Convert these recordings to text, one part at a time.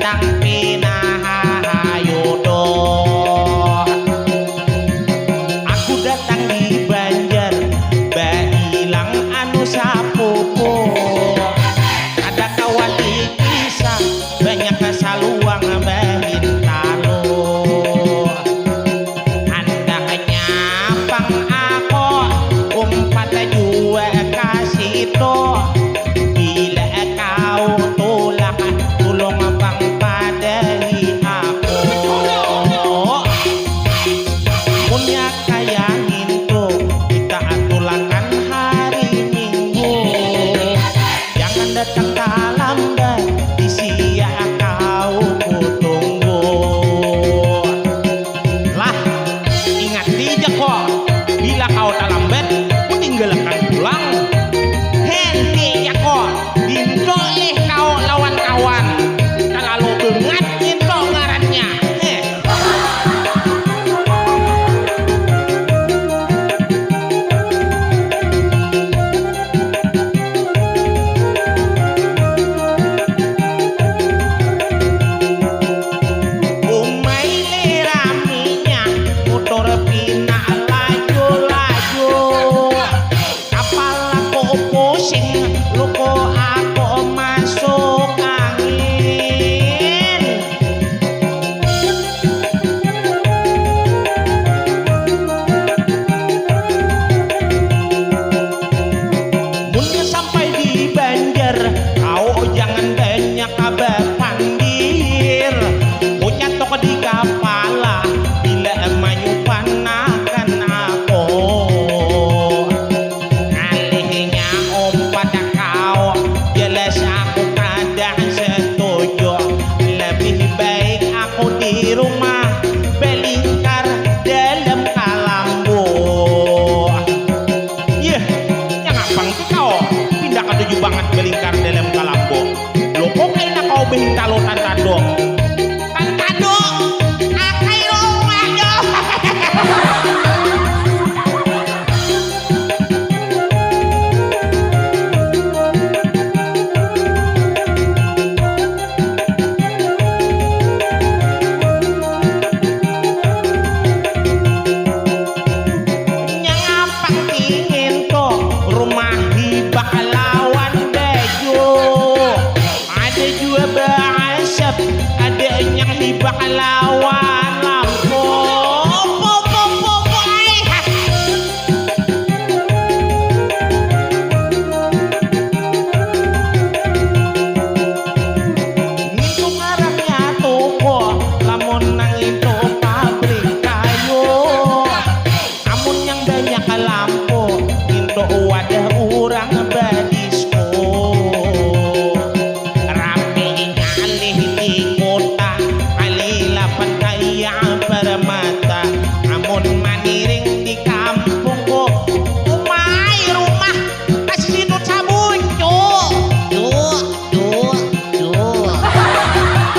kadang pinahayodo. Aku datang di Banjar bailang anu sapupu. Ada kawan di kisah banyak kesaluang bahintalo. Anda nyapang aku umpat jua kasih to. Bila kau tolak tulong bang padai aku. Punya kaya nginto kita tulangkan hari Minggu. Jangan datang lambat di sia kau kutunggu. Lah ingat dija kok bila kau tak lambat ku tinggalkan pulang. Henti ya kok dinto leh kau lawan kawan terlalu bengat dinto ngarannya. Umay leraminya motor pina laju-laju. Kapal aku pusing luko aku masuk angin. Munnya sampai di Banjar kau jangan banyak kabar pandir. Punya toko di kepala bila mayu panakan aku. Alihnya pada kau jelas aku kadang setuju. Lebih baik aku di rumah belingkar dalam kalambu. Yeh, yang abang tuh kau pindah ke tujuh banget belingkar dalam kalambu. Lo kok kayaknya kau behintalo tantado. Tantado, akai rumah dong. Yang apang tingin to rumah hibah lawan bejo. Ada juga bahasap, ada yang hibah lawan lampu. Itu ngarapnya toko, lamun nang itu pabrik kayu. Amun yang banyak lampu, itu wadah urang badisko. Rapi ngalih di kota, alilapan kaya permata. Amun maniring di kampung ko, umay rumah kasih duduk sabun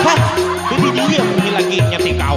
Hah, jadi dia mungkin lagi nyati kau.